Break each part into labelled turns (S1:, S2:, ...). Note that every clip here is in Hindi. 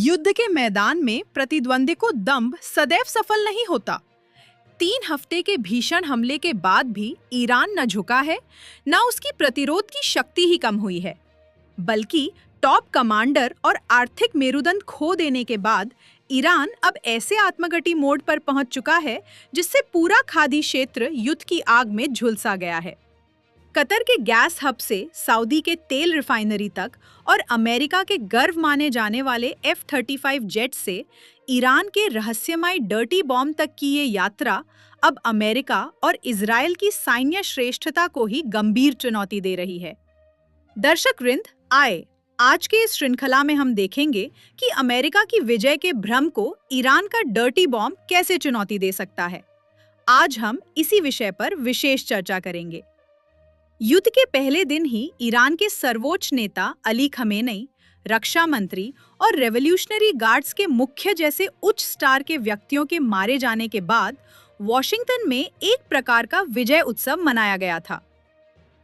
S1: युद्ध के मैदान में प्रतिद्वंदी को दंभ सदैव सफल नहीं होता। 3 हफ्ते के भीषण हमले के बाद भी ईरान न झुका है, न उसकी प्रतिरोध की शक्ति ही कम हुई है, बल्कि टॉप कमांडर और आर्थिक मेरुदंड खो देने के बाद ईरान अब ऐसे आत्मघाती मोड पर पहुंच चुका है जिससे पूरा खाड़ी क्षेत्र युद्ध की आग में झुलसा गया है। कतर के गैस हब से सऊदी के तेल रिफाइनरी तक और अमेरिका के गर्व माने जाने वाले F-35 जेट से ईरान के रहस्यमय डर्टी बॉम्ब तक की ये यात्रा अब अमेरिका और इजराइल की सैन्य श्रेष्ठता को ही गंभीर चुनौती दे रही है। दर्शकवृंद, आए आज के इस श्रृंखला में हम देखेंगे कि अमेरिका की विजय के भ्रम को ईरान का डर्टी बॉम्ब कैसे चुनौती दे सकता है। आज हम इसी विषय पर विशेष चर्चा करेंगे। युद्ध के पहले दिन ही ईरान के सर्वोच्च नेता अली खमेनी, रक्षा मंत्री और रेवोल्यूशनरी गार्ड्स के मुख्य जैसे उच्च स्टार के व्यक्तियों के मारे जाने के बाद वॉशिंगटन में एक प्रकार का विजय उत्सव मनाया गया था।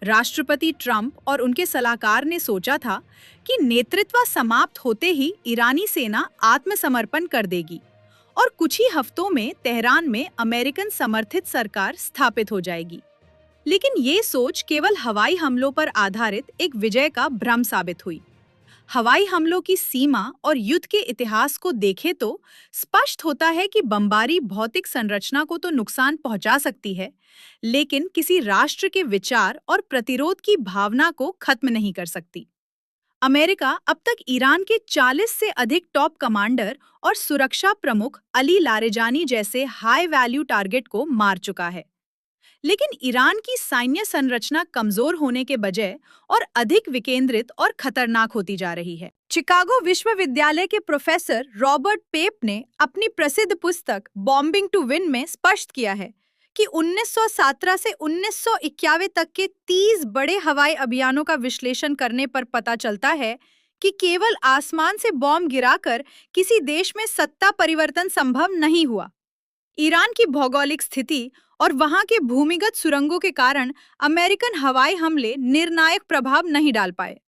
S1: राष्ट्रपति ट्रंप और उनके सलाहकार ने सोचा था कि नेतृत्व समाप्त होते ही ईरानी सेना आत्मसमर्पण कर देगी और कुछ ही हफ्तों में तेहरान में अमेरिकन समर्थित सरकार स्थापित हो जाएगी। लेकिन ये सोच केवल हवाई हमलों पर आधारित एक विजय का भ्रम साबित हुई। हवाई हमलों की सीमा और युद्ध के इतिहास को देखें तो स्पष्ट होता है कि बमबारी भौतिक संरचना को तो नुकसान पहुंचा सकती है, लेकिन किसी राष्ट्र के विचार और प्रतिरोध की भावना को खत्म नहीं कर सकती। अमेरिका अब तक ईरान के 40 से अधिक टॉप कमांडर और सुरक्षा प्रमुख अली लारेजानी जैसे हाई वैल्यू टारगेट को मार चुका है, लेकिन ईरान की सैन्य संरचना कमजोर होने के बजाय और अधिक विकेंद्रित और खतरनाक होती जा रही है। शिकागो विश्वविद्यालय के प्रोफेसर रॉबर्ट पेप ने अपनी प्रसिद्ध पुस्तक बॉम्बिंग टू विन में स्पष्ट किया है कि 1917 से 1991 तक के 30 बड़े हवाई अभियानों का विश्लेषण करने पर पता चलता है कि केवल आसमान से बॉम्ब गिराकर किसी देश में सत्ता परिवर्तन संभव नहीं हुआ। ईरान की भौगोलिक स्थिति और वहां के भूमिगत सुरंगों के कारण अमेरिकन हवाई हमले निर्णायक प्रभाव नहीं डाल पाए।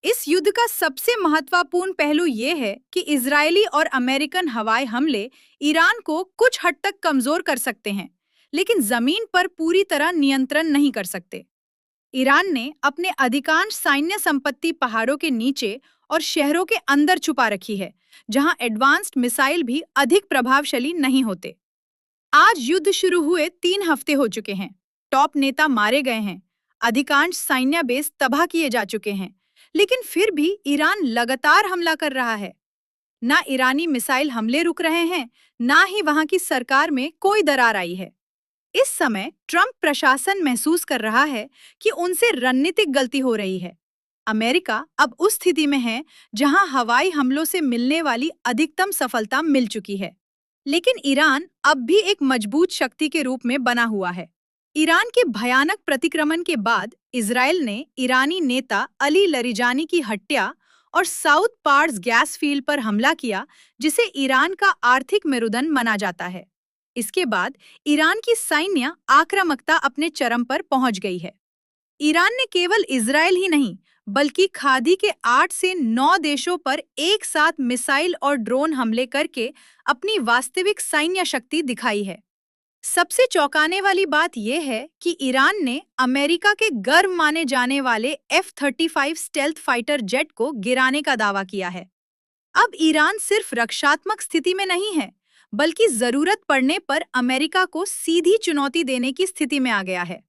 S1: इस युद्ध का सबसे महत्वपूर्ण पहलू ये है कि इजरायली और अमेरिकन हवाई हमले ईरान को कुछ हद तक कमजोर कर सकते हैं, लेकिन जमीन पर पूरी तरह नियंत्रण नहीं कर सकते। ईरान ने अपने अधिकांश सैन्य संपत्ति पहाड़ों के नीचे और शहरों के अंदर छुपा रखी है, जहां एडवांस्ड मिसाइल भी अधिक प्रभावशाली नहीं होते। आज युद्ध शुरू हुए 3 हफ्ते हो चुके हैं। टॉप नेता मारे गए हैं, अधिकांश सैन्य बेस तबाह किए जा चुके हैं, लेकिन फिर भी ईरान लगातार हमला कर रहा है। ना ईरानी मिसाइल हमले रुक रहे हैं, ना ही वहां की सरकार में कोई दरार आई है। इस समय ट्रंप प्रशासन महसूस कर रहा है कि उनसे रणनीतिक गलती हो रही है। अमेरिका अब उस स्थिति में है जहां हवाई हमलों से मिलने वाली अधिकतम सफलता मिल चुकी है, लेकिन ईरान अब भी एक मजबूत शक्ति के रूप में बना हुआ है। ईरान के भयानक प्रतिक्रमण के बाद इजराइल ने ईरानी नेता अली लारेजानी की हत्या और साउथ पार्स गैस फील्ड पर हमला किया, जिसे ईरान का आर्थिक मेरुदंड माना जाता है। इसके बाद ईरान की सैन्य आक्रामकता अपने चरम पर पहुंच गई है। ईरान ने केवल इजराइल ही नहीं, बल्कि खाड़ी के 8 से 9 देशों पर एक साथ मिसाइल और ड्रोन हमले करके अपनी वास्तविक सैन्य शक्ति दिखाई है। सबसे चौंकाने वाली बात यह है कि ईरान ने अमेरिका के गर्व माने जाने वाले F-35 स्टेल्थ फाइटर जेट को गिराने का दावा किया है। अब ईरान सिर्फ रक्षात्मक स्थिति में नहीं है, बल्कि जरूरत पड़ने पर अमेरिका को सीधी चुनौती देने की स्थिति में आ गया है।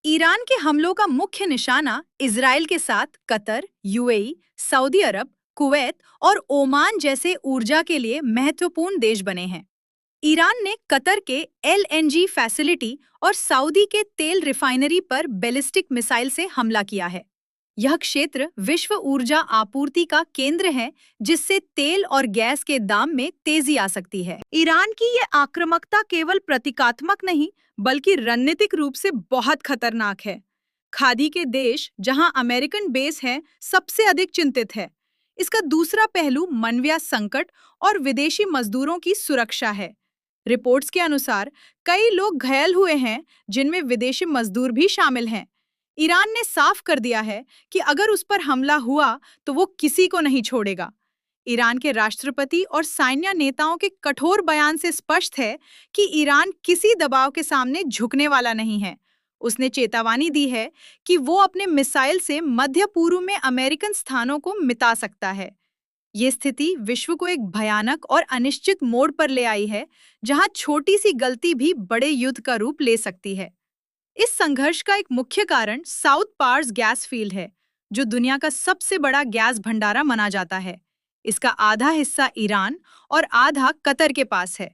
S1: ईरान के हमलों का मुख्य निशाना इजराइल के साथ कतर, यूएई, सऊदी अरब, कुवैत और ओमान जैसे ऊर्जा के लिए महत्वपूर्ण देश बने हैं। ईरान ने कतर के LNG फैसिलिटी और सऊदी के तेल रिफाइनरी पर बैलिस्टिक मिसाइल से हमला किया है। यह क्षेत्र विश्व ऊर्जा आपूर्ति का केंद्र है, जिससे तेल और गैस के दाम में तेजी आ सकती है। ईरान की ये आक्रामकता केवल प्रतीकात्मक नहीं, बल्कि रणनीतिक रूप से बहुत खतरनाक है। खाड़ी के देश जहां अमेरिकन बेस है, सबसे अधिक चिंतित है। इसका दूसरा पहलू मानवीय संकट और विदेशी मजदूरों की सुरक्षा है। रिपोर्ट्स के अनुसार कई लोग घायल हुए हैं, जिनमें विदेशी मजदूर भी शामिल हैं। ईरान ने साफ कर दिया है कि अगर उस पर हमला हुआ तो वो किसी को नहीं छोड़ेगा। ईरान के राष्ट्रपति और सैन्य नेताओं के कठोर बयान से स्पष्ट है कि ईरान किसी दबाव के सामने झुकने वाला नहीं है। उसने चेतावनी दी है कि वो अपने मिसाइल से मध्य पूर्व में अमेरिकन स्थानों को मिटा सकता है। ये स्थिति विश्व को एक भयानक और अनिश्चित मोड़ पर ले आई है, जहां छोटी सी गलती भी बड़े युद्ध का रूप ले सकती है। इस संघर्ष का एक मुख्य कारण साउथ पार्स गैस फील्ड है, जो दुनिया का सबसे बड़ा गैस भंडारा माना जाता है। इसका आधा हिस्सा ईरान और आधा कतर के पास है।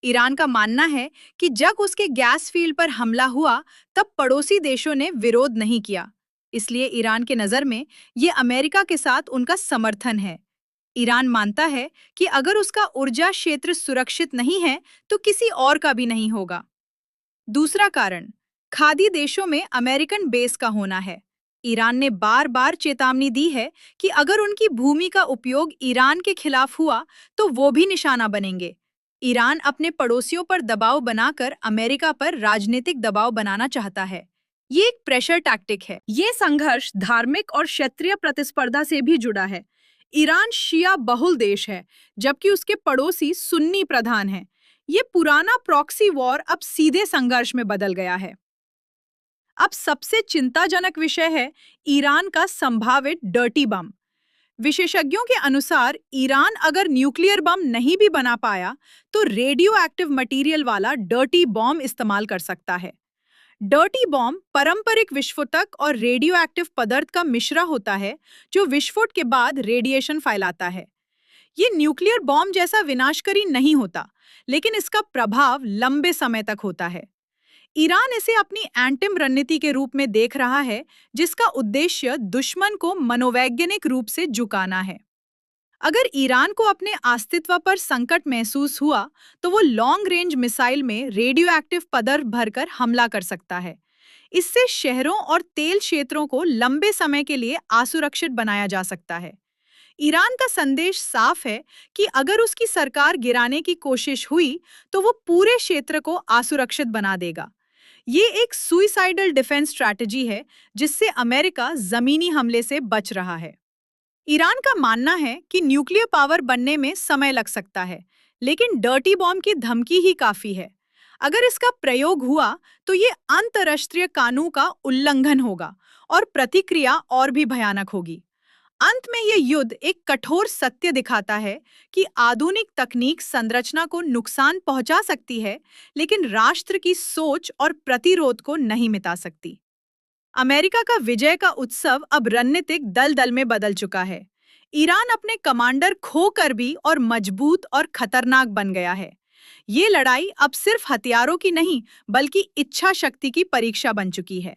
S1: ईरान का मानना है कि जब उसके गैस फील्ड पर हमला हुआ, तब पड़ोसी देशों ने विरोध नहीं किया। इसलिए ईरान के नज़र में ये अमेरिका के साथ उनका समर्थन है। ईरान मानता है कि अगर उसका ऊर्जा क्षेत्र सुरक्षित नहीं है, तो किसी और का भी नहीं होगा। दूसरा कारण खाड़ी देशों में अमेरिकन बेस का होना है। ईरान ने बार बार चेतावनी दी है कि अगर उनकी भूमि का उपयोग ईरान के खिलाफ हुआ, तो वो भी निशाना बनेंगे। ईरान अपने पड़ोसियों पर दबाव बनाकर अमेरिका पर राजनीतिक दबाव बनाना चाहता है। ये एक प्रेशर टैक्टिक है। ये संघर्ष धार्मिक और क्षेत्रीय प्रतिस्पर्धा से भी जुड़ा है। ईरान शिया बहुल देश है, जबकि उसके पड़ोसी सुन्नी प्रधान हैं। ये पुराना प्रॉक्सी वॉर अब सीधे संघर्ष में बदल गया है। अब सबसे चिंताजनक विषय है ईरान का संभावित डर्टी बम। विशेषज्ञों के अनुसार ईरान अगर न्यूक्लियर बम नहीं भी बना पाया, तो रेडियो एक्टिव मटेरियल वाला डर्टी बॉम्ब इस्तेमाल कर सकता है। डर्टी बॉम्ब पारंपरिक विस्फोटक और रेडियो एक्टिव पदार्थ का मिश्रा होता है, जो विस्फोट के बाद रेडिएशन फैलाता है। ये न्यूक्लियर बॉम्ब जैसा विनाशकारी नहीं होता, लेकिन इसका प्रभाव लंबे समय तक होता है। ईरान इसे अपनी एंटिम रणनीति के रूप में देख रहा है, जिसका उद्देश्य दुश्मन को मनोवैज्ञानिक रूप से झुकाना है। अगर ईरान को अपने अस्तित्व पर संकट महसूस हुआ, तो वो लॉन्ग रेंज मिसाइल में रेडियो एक्टिव पदार्थ भरकर हमला कर सकता है। इससे शहरों और तेल क्षेत्रों को लंबे समय के लिए असुरक्षित बनाया जा सकता है। ईरान का संदेश साफ है कि अगर उसकी सरकार गिराने की कोशिश हुई, तो वो पूरे क्षेत्र को असुरक्षित बना देगा। ये एक सुइसाइडल डिफेंस स्ट्रैटेजी है, जिससे अमेरिका जमीनी हमले से बच रहा है। ईरान का मानना है कि न्यूक्लियर पावर बनने में समय लग सकता है, लेकिन डर्टी बॉम्ब की धमकी ही काफी है। अगर इसका प्रयोग हुआ, तो ये अंतर्राष्ट्रीय कानून का उल्लंघन होगा और प्रतिक्रिया और भी भयानक होगी। अंत में यह युद्ध एक कठोर सत्य दिखाता है कि आधुनिक तकनीक संरचना को नुकसान पहुंचा सकती है, लेकिन राष्ट्र की सोच और प्रतिरोध को नहीं मिटा सकती। अमेरिका का विजय का उत्सव अब रणनीतिक दलदल में बदल चुका है। ईरान अपने कमांडर खोकर भी और मजबूत और खतरनाक बन गया है। ये लड़ाई अब सिर्फ हथियारों की नहीं, बल्कि इच्छा शक्ति की परीक्षा बन चुकी है।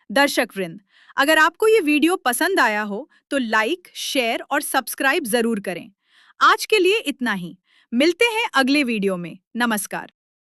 S1: दर्शक वृंद, अगर आपको ये वीडियो पसंद आया हो, तो लाइक, शेयर और सब्सक्राइब जरूर करें। आज के लिए इतना ही। मिलते हैं अगले वीडियो में। नमस्कार।